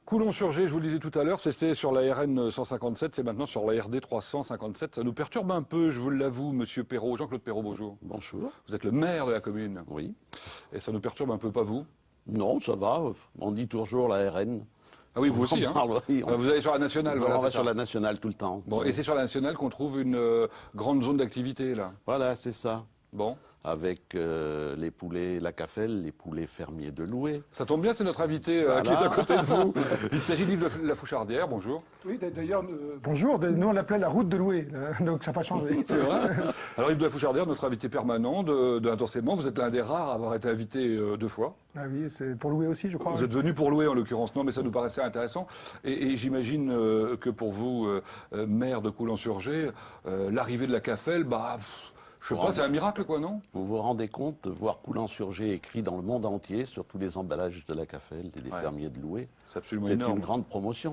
Coulon-sur-Gé, je vous le disais tout à l'heure, c'était sur la RN 157, c'est maintenant sur la RD 357. Ça nous perturbe un peu, je vous l'avoue, Monsieur Perrault. Jean-Claude Perrault, bonjour. Bonjour. Vous êtes le maire de la commune. Oui. Et ça nous perturbe un peu, pas vous? Non, ça va. On dit toujours la RN. Ah oui, vous aussi, hein. Oui, Vous allez sur la nationale, voilà. On va c'est sur ça. la nationale tout le temps. Bon, et c'est sur la nationale qu'on trouve une grande zone d'activité, là. Voilà, c'est ça. Bon. Avec les poulets La Cafelle, les poulets fermiers de Loué. Ça tombe bien, c'est notre invité Voilà. qui est à côté de vous. Il s'agit d'Yves Lafouchardière, bonjour. Oui, d'ailleurs, bonjour. Nous, on l'appelait la route de Loué, donc ça n'a pas changé. C'est vrai. Alors Yves Lafouchardière, notre invité permanent de Intensément, vous êtes l'un des rares à avoir été invité 2 fois. Ah oui, c'est pour Loué aussi, je crois. Vous êtes venu pour louer en l'occurrence, non, mais ça nous paraissait intéressant. Et j'imagine que pour vous, maire de Coulon-sur-Gé, l'arrivée de la Cafelle, je sais pas, c'est un miracle quoi, non? Vous vous rendez compte de voir Coulon-sur-Gé écrit dans le monde entier sur tous les emballages de La Cafelle et des fermiers de Loué. C'est absolument C'est énorme. une grande promotion.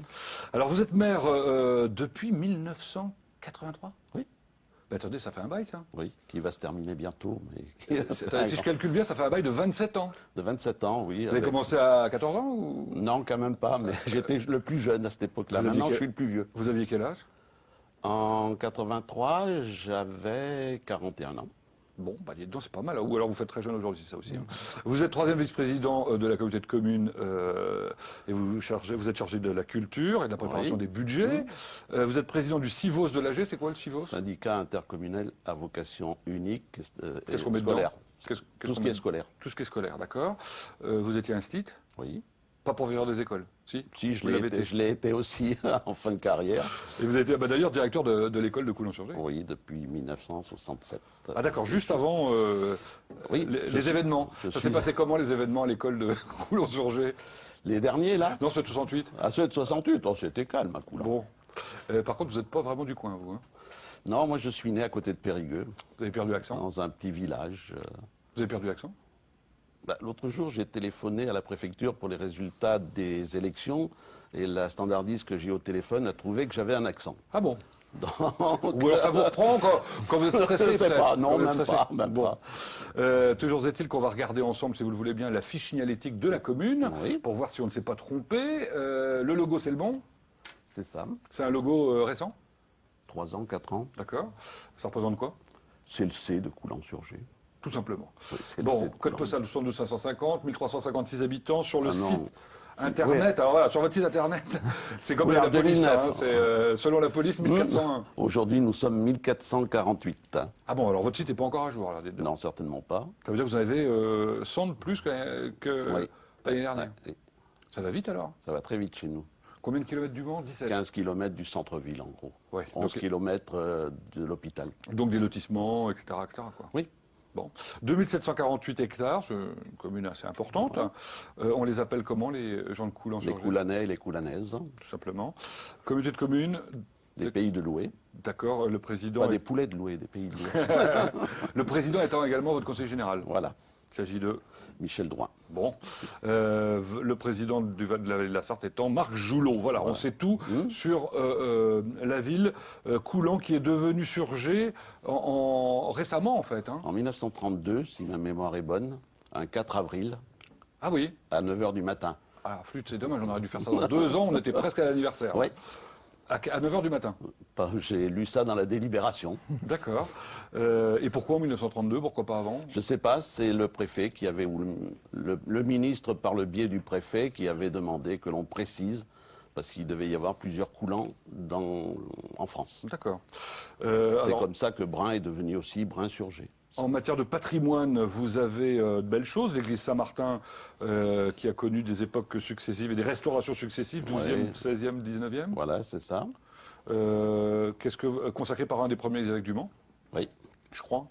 Alors vous êtes maire depuis 1983? Oui. Ben, attendez, ça fait un bail, ça. Oui, qui va se terminer bientôt. Si je calcule bien, ça fait un bail de 27 ans. De 27 ans, oui. Vous avez commencé à 14 ans ou... Non, quand même pas, mais j'étais le plus jeune à cette époque-là. Maintenant, je suis le plus vieux. Vous aviez quel âge? En 83, j'avais 41 ans. Bon, dites donc, c'est pas mal. Ou alors vous faites très jeune aujourd'hui, c'est ça aussi. Hein. Vous êtes 3e vice-président de la communauté de communes et vous êtes chargé de la culture et de la préparation des budgets. Vous êtes président du CIVOS de l'AG. C'est quoi le CIVOS? Syndicat intercommunal à vocation unique Qu'est-ce qu'on met scolaire. dedans? Tout ce qui est scolaire. Tout ce qui est scolaire, d'accord. Vous étiez instit? Oui. Pas professeur des écoles, si? Si, je l'ai été aussi en fin de carrière. Et vous avez été d'ailleurs directeur de l'école de Coulon-sur-Gé? Oui, depuis 1967. Ah d'accord, juste avant oui, les événements. Ça s'est passé comment les événements à l'école de Coulon-sur-Gé? Les derniers là? Non, ceux de 68. Ah, ceux de 68, c'était calme à Coulon. Bon. Par contre, vous n'êtes pas vraiment du coin, vous, hein? Non, moi je suis né à côté de Périgueux. Vous avez perdu l'accent? Dans un petit village. Vous avez perdu l'accent? L'autre jour, j'ai téléphoné à la préfecture pour les résultats des élections et la standardiste que j'ai au téléphone a trouvé que j'avais un accent. Ah bon? Donc, ou alors ça vous reprend quand vous êtes stressé? Je ne sais pas, non, même pas. Toujours est-il qu'on va regarder ensemble, si vous le voulez bien, la fiche signalétique de la commune, pour voir si on ne s'est pas trompé. Le logo, c'est le bon? C'est ça. C'est un logo récent? 3 ans, 4 ans. D'accord. Ça représente quoi? C'est le C de Coulon-sur-Gé. Tout simplement. Oui, bon, code postal 72 550, 1356 habitants sur le site Internet. Oui. Alors voilà, sur votre site Internet, c'est comme la police, hein, c'est selon la police 1401. Aujourd'hui, nous sommes 1448. Ah bon, alors votre site n'est pas encore à jour, là, dites-donc. Non, certainement pas. Ça veut dire que vous en avez 100 de plus que l'année dernière. Oui. Ça va vite alors? Ça va très vite chez nous. Combien de kilomètres du Mans? 17. 15 kilomètres du centre-ville, en gros. Ouais, 11 kilomètres de l'hôpital. Donc des lotissements, etc. quoi. Oui. Bon. 2748 hectares, c'est une commune assez importante. On les appelle comment, les gens de Coulon-sur-Gé? Les Coulanais et les Coulanaises. Tout simplement. Communauté de communes. Des pays de Loué. D'accord, le président... Pas des poulets de Loué, des pays de Loué. Le président étant également votre conseiller général. Voilà. Il s'agit de... Michel Drouin. Bon. Le président de la Sarthe étant Marc Joulot. Voilà, on sait tout sur la ville Coulon qui est devenue Surgé récemment, en fait. Hein. En 1932, si ma mémoire est bonne, un 4 avril. Ah oui. À 9 h du matin. Ah, flûte, c'est dommage, on aurait dû faire ça dans 2 ans, on était presque à l'anniversaire. Oui. À 9 h du matin. J'ai lu ça dans la délibération. D'accord. Et pourquoi en 1932? Pourquoi pas avant? Je ne sais pas, c'est le préfet qui avait, ou le ministre par le biais du préfet qui avait demandé que l'on précise, parce qu'il devait y avoir plusieurs coulants en France. D'accord. C'est comme ça que Brin est devenu aussi Brin-sur-Gé. En matière de patrimoine, vous avez de belles choses. L'église Saint-Martin, qui a connu des époques successives et des restaurations successives, 12e, 16e, 19e. Voilà, c'est ça. Consacré par un des premiers évêques du Mans. Oui. Je crois.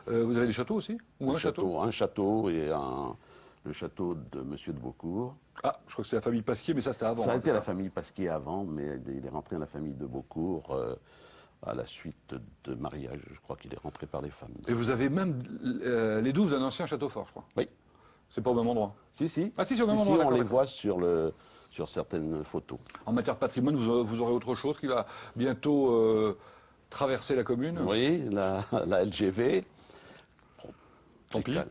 Vous avez des châteaux aussi? Ou un château? Un château et le château de Monsieur de Beaucourt. Ah, je crois que c'est la famille Pasquier, mais ça c'était avant. Ça a été la famille Pasquier avant, mais il est rentré dans la famille de Beaucourt à la suite de mariage. Je crois qu'il est rentré par les femmes. Et vous avez même les douves d'un ancien château fort, je crois. Oui. C'est pas au même endroit? Si, si. Ah si, c'est au même endroit. On les voit sur certaines photos. En matière de patrimoine, vous aurez autre chose qui va bientôt traverser la commune? Oui, la LGV.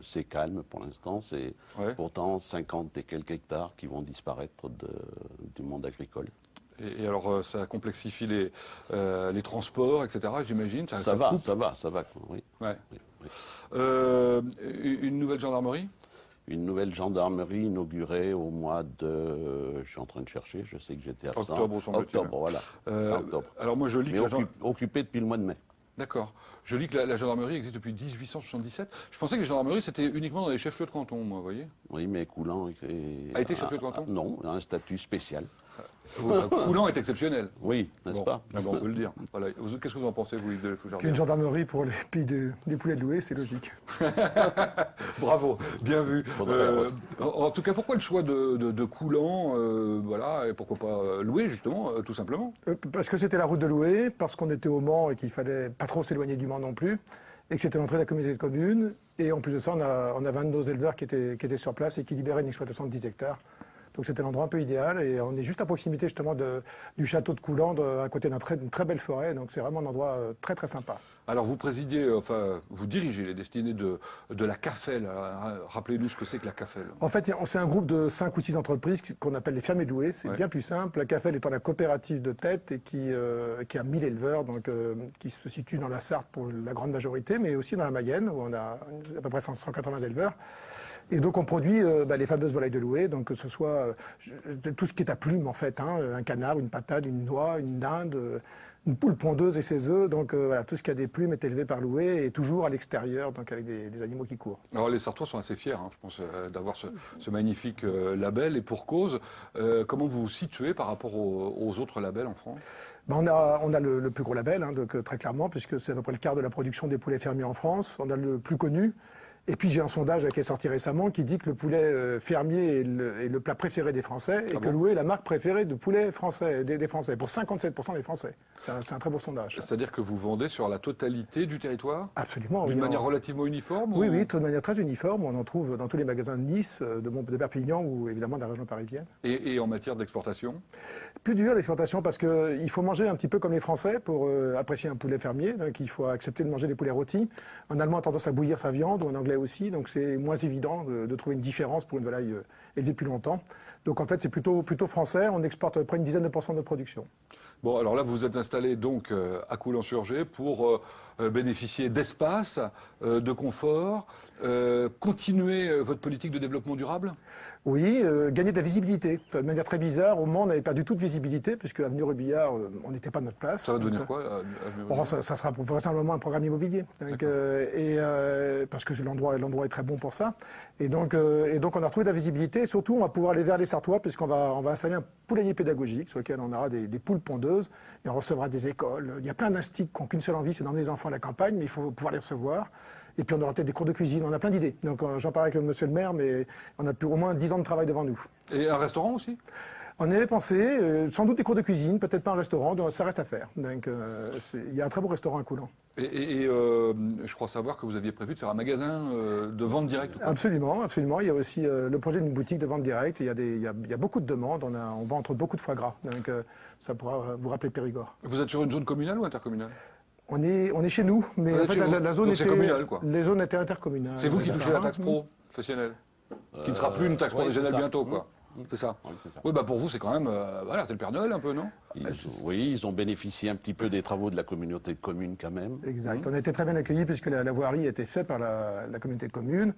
C'est calme pour l'instant. C'est pourtant 50 et quelques hectares qui vont disparaître du monde agricole. Et alors, ça complexifie les transports, etc., j'imagine. Ça va, oui. Ouais. Oui. Une nouvelle gendarmerie? Une nouvelle gendarmerie inaugurée au mois de... Je suis en train de chercher, je sais que j'étais absent. Octobre, voilà. Octobre. Alors moi, je lis occupé depuis le mois de mai. D'accord. Je lis que la gendarmerie existe depuis 1877. Je pensais que les gendarmeries, c'était uniquement dans les chefs-lieux de canton, moi, vous voyez. Oui, mais Coulan a été chef-lieu de canton? Non, il a un statut spécial. Coulan est exceptionnel. Oui, n'est-ce pas? On peut le dire. Voilà. Qu'est-ce que vous en pensez, vous, Yves de Fougervière? Une gendarmerie pour les pays des poulets de louer, c'est logique. Bravo, bien vu. En tout cas, pourquoi le choix de Coulan, voilà, et pourquoi pas Loué, justement, tout simplement? Parce que c'était la route de Loué, parce qu'on était au Mans et qu'il fallait pas trop s'éloigner du Mans non plus, et que c'était l'entrée de la communauté de communes. Et en plus de ça, on avait un de nos éleveurs qui était sur place et qui libérait une exploitation de 10 hectares. Donc c'était l'endroit un peu idéal et on est juste à proximité justement du château de Coulan, à côté d'une très belle forêt. Donc c'est vraiment un endroit très très sympa. Alors vous présidiez, vous dirigez les destinées de la CAFEL. Rappelez-nous ce que c'est que la CAFEL. En fait, c'est un groupe de 5 ou 6 entreprises qu'on appelle les fermiers de louer. C'est bien plus simple. La CAFEL étant la coopérative de tête et qui a 1000 éleveurs, donc qui se situe dans la Sarthe pour la grande majorité, mais aussi dans la Mayenne où on a à peu près 180 éleveurs. Et donc on produit les fameuses volailles de louer, donc que ce soit tout ce qui est à plumes en fait, un canard, une patate, une noix, une dinde, une poule pondeuse et ses œufs, donc voilà, tout ce qui a des plumes est élevé par louer et toujours à l'extérieur, donc avec des animaux qui courent. Alors les Sartois sont assez fiers, je pense, d'avoir ce magnifique label, et pour cause. Comment vous vous situez par rapport aux autres labels en France? On a le plus gros label, donc, très clairement, puisque c'est à peu près le quart de la production des poulets fermiers en France. On a le plus connu. Et puis j'ai un sondage qui est sorti récemment qui dit que le poulet fermier est le plat préféré des Français et que Loué est la marque préférée de poulet français, des Français, pour 57% des Français. C'est un très beau sondage. C'est-à-dire que vous vendez sur la totalité du territoire? Absolument. D'une manière relativement uniforme? Oui, de manière très uniforme. On en trouve dans tous les magasins de Nice, de Perpignan ou évidemment de la région parisienne. Et en matière d'exportation? Plus dur l'exportation parce qu'il faut manger un petit peu comme les Français pour apprécier un poulet fermier. Donc il faut accepter de manger des poulets rôtis. Un Allemand a tendance à bouillir sa viande ou un Anglais aussi, donc c'est moins évident de trouver une différence pour une volaille élevée plus longtemps. Donc en fait c'est plutôt français, on exporte à peu près une dizaine de pourcents de notre production. Bon, alors là vous vous êtes installé donc à Coulan-sur-Gers pour bénéficier d'espace, de confort, continuer votre politique de développement durable? Oui, gagner de la visibilité. De manière très bizarre, au Mans on n'avait pas du tout de visibilité, puisque Avenue Robillard, on n'était pas à notre place. Ça va devenir quoi, ça sera vraisemblablement un programme immobilier. Donc, parce que l'endroit est très bon pour ça. Et donc on a retrouvé de la visibilité, et surtout on va pouvoir aller vers les Sartois, puisqu'on va installer un poulailler pédagogique, sur lequel on aura des poules pondeuses, et on recevra des écoles. Il y a plein d'instituts qui n'ont qu'une seule envie, c'est d'emmener les enfants à la campagne, mais il faut pouvoir les recevoir. Et puis on aura peut-être des cours de cuisine, on a plein d'idées. Donc j'en parle avec monsieur le maire, mais on a au moins 10 ans de travail devant nous. Et un restaurant aussi? On y avait pensé, sans doute des cours de cuisine, peut-être pas un restaurant, donc ça reste à faire. Donc il y a un très beau restaurant à Coulan. Et je crois savoir que vous aviez prévu de faire un magasin de vente directe. Absolument, absolument. Il y a aussi le projet d'une boutique de vente directe. Il y a beaucoup de demandes, on vend entre beaucoup de foie gras. Donc ça pourra vous rappeler Périgord. Vous êtes sur une zone communale ou intercommunale? On est chez nous, mais en fait, la zone était communale, quoi. Les zones étaient intercommunales. C'est vous qui touchez la taxe professionnelle, qui ne sera plus une taxe professionnelle bientôt, quoi. C'est ça. Oui, c'est ça. Oui, pour vous, c'est quand même, c'est le Père Noël un peu, non? Oui, ils ont bénéficié un petit peu des travaux de la communauté de communes quand même. Exact. On a été très bien accueillis puisque la voirie a été faite par la communauté de communes.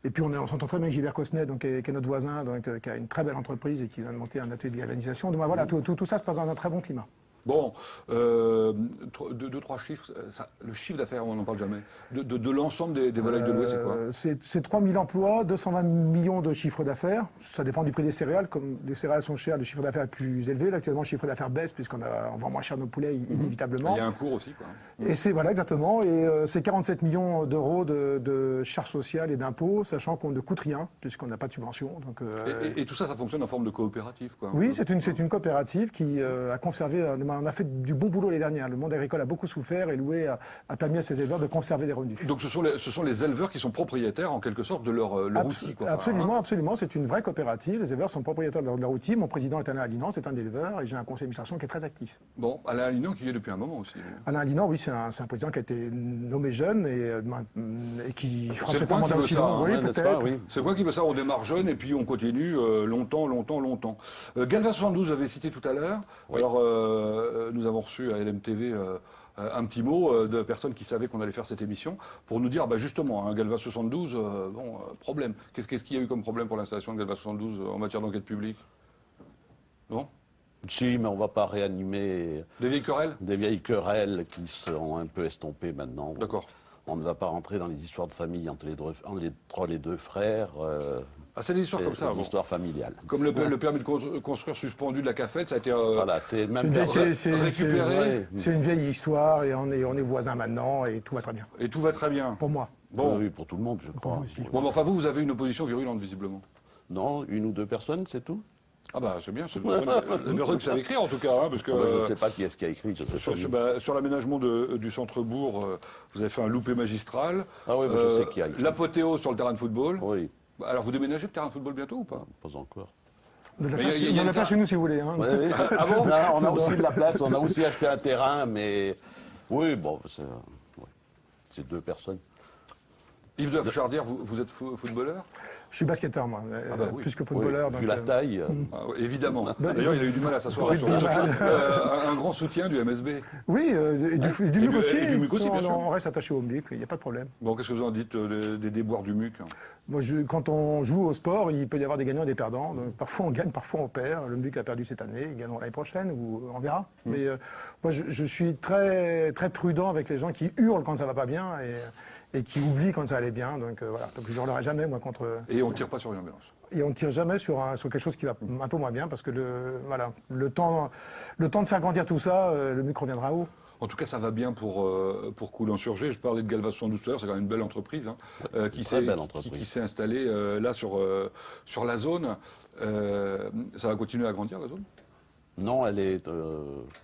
Et puis on s'entend très bien avec Gilbert Cosnet, qui est notre voisin, qui a une très belle entreprise et qui vient de monter un atelier de galvanisation. Donc voilà, tout ça se passe dans un très bon climat. Bon, deux, trois chiffres. Le chiffre d'affaires, on n'en parle jamais. De l'ensemble des volailles de Loué, c'est quoi? C'est 3000 emplois, 220 millions de chiffre d'affaires. Ça dépend du prix des céréales. Comme les céréales sont chères, le chiffre d'affaires est plus élevé. Là, actuellement, le chiffre d'affaires baisse puisqu'on vend moins cher nos poulets, inévitablement. Il y a un cours aussi, quoi. Et voilà, exactement. Et c'est 47 millions d'euros de charges sociales et d'impôts, sachant qu'on ne coûte rien puisqu'on n'a pas de subvention. Donc, et tout ça, ça fonctionne en forme de coopérative, quoi. Oui, c'est une coopérative qui a conservé de on a fait du bon boulot l'année dernière. Le monde agricole a beaucoup souffert et Loué a permis à ses éleveurs de conserver des revenus. Donc ce sont les éleveurs qui sont propriétaires en quelque sorte de leur outil, quoi. Absolument, absolument. C'est une vraie coopérative. Les éleveurs sont propriétaires de leur outil. Mon président est Alain Alinan, c'est un éleveur et j'ai un conseil d'administration qui est très actif. Bon, Alain Alinan qui y est depuis un moment aussi. Alain Alinan, oui, c'est un président qui a été nommé jeune et qui fera C'est peut-être un mandat aussi long. Oui, peut-être. Oui. C'est quoi qui veut ça? On démarre jeune et puis on continue longtemps. Galva 72, vous avez cité tout à l'heure. Oui. Alors, nous avons reçu à LMTV un petit mot de personnes qui savaient qu'on allait faire cette émission pour nous dire, justement, hein, Galva 72, problème. Qu'est-ce qu'il y a eu comme problème pour l'installation de Galva 72 en matière d'enquête publique? Non? Si, mais on ne va pas réanimer Des vieilles querelles? des vieilles querelles qui sont un peu estompées maintenant. D'accord. On ne va pas rentrer dans les histoires de famille entre les deux frères. Ah, c'est des histoires comme ça. Des Bon. histoires familiales. Comme le permis de construire suspendu de la CAFED, ça a été Voilà, c'est même récupéré. C'est une vieille histoire et on est voisins maintenant et tout va très bien. Et tout va très bien. Pour moi. Bon. Oui, pour tout le monde, je Pour crois. vous aussi. Bon, mais enfin, vous avez une opposition virulente, visiblement. Non, une ou deux personnes, c'est tout. Ah c'est bien, c'est une personne qui savent écrire en tout cas, hein, parce que Je ne sais pas qui est-ce qui a écrit. Je sais pas. sur l'aménagement du centre-bourg, vous avez fait un loupé magistral. Ah oui, je sais qui a écrit. L'apothéose sur le terrain de football. Oui, Alors vous déménagez le terrain de football bientôt ou pas? pas encore. De la Mais place, il y a il y en une a place chez nous si vous voulez. Hein. Oui. Ah bon? Non, on a aussi de la place, on a aussi acheté un terrain, mais oui, bon, c'est deux personnes. Yves de Fouchardière, vous êtes footballeur? Je suis basketteur, moi, oui. plus que Oui, footballeur. vu donc, la taille. Ah, oui, évidemment. D'ailleurs, il a eu du mal à s'asseoir sur un grand soutien du MSB. Oui, et du MUC aussi. Et du MUC aussi, bien sûr. On reste attaché au MUC, il n'y a pas de problème. Bon, qu'est-ce que vous en dites des déboires du MUC? Moi, quand on joue au sport, il peut y avoir des gagnants et des perdants. Donc, parfois on gagne, parfois on perd. Le MUC a perdu cette année, ils gagneront l'année prochaine, ou on verra. Mais moi, je suis très, très prudent avec les gens qui hurlent quand ça va pas bien et qui oublient quand ça allait bien. Donc voilà, donc je hurlerai jamais, moi, contre... Et on ne tire pas sur une ambulance. Et on ne tire jamais sur quelque chose qui va un peu moins bien, parce que le temps de faire grandir tout ça, le MUC reviendra haut. En tout cas, ça va bien pour Coulances-sur-Gers. Je parlais de Galva 72 tout à l'heure, c'est quand même une belle entreprise qui s'est installée là sur la zone. Ça va continuer à grandir, la zone? Non, elle est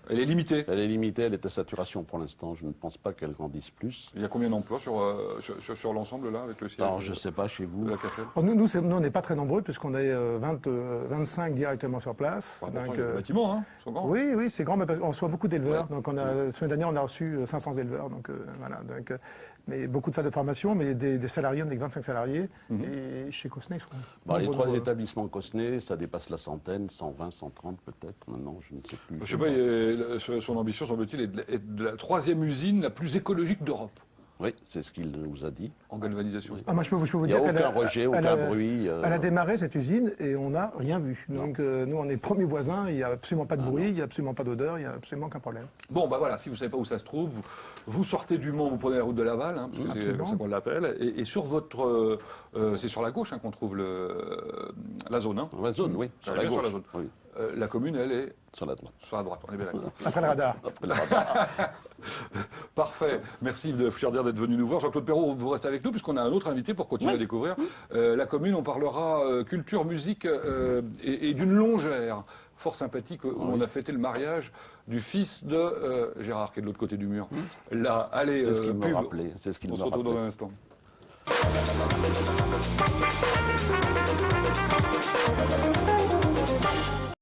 limitée. Elle est limitée, elle est à saturation pour l'instant. Je ne pense pas qu'elle grandisse plus. Il y a combien d'emplois sur l'ensemble là avec le siège? Alors, je ne sais pas chez vous. De la CAFED? Nous, on n'est pas très nombreux, puisqu'on est 25 directement sur place. Enfin, Donc, il y a des bâtiments, hein, ils sont grands. oui, c'est grand, mais on reçoit beaucoup d'éleveurs. Donc, la semaine dernière, on a reçu 500 éleveurs. Donc, voilà. Donc, mais beaucoup de salles de formation, mais des salariés, on est que 25 salariés. Et chez Cosnay, ils sont Les nombreux. 3 établissements Cosnay, ça dépasse la centaine, 120, 130 peut-être. Maintenant, je ne sais plus. Je sais pas, son ambition, semble-t-il, est de la 3e usine la plus écologique d'Europe Oui, c'est ce qu'il nous a dit. en galvanisation. Oui. Ah, moi, je peux vous Il n'y dire a qu'elle aucun rejet, aucun bruit. Elle a démarré cette usine et on n'a rien vu. Donc nous, on est premiers voisins, il n'y a absolument pas de bruit, il n'y a absolument pas d'odeur, il n'y a absolument aucun problème. Bon, voilà, si vous ne savez pas où ça se trouve, vous sortez du Mans, vous prenez la route de Laval, hein, parce que c'est comme ça qu'on l'appelle, et sur votre... c'est sur la gauche qu'on trouve la zone. Hein. La zone, oui, sur la Bien gauche. sur la zone. Oui, la commune, elle est sur la droite. sur la droite, on est bien d'accord. Après le radar. Après le radar. Parfait. Merci Yves de Fouchardière d'être venu nous voir. Jean-Claude Perrault, vous restez avec nous puisqu'on a un autre invité pour continuer à découvrir. La commune, on parlera culture, musique et d'une longère fort sympathique où on a fêté le mariage du fils de Gérard, qui est de l'autre côté du mur. Là, allez, C'est ce qu'il me pub. rappelait. C'est ce qu'il On me se retrouve rappelait. dans un instant.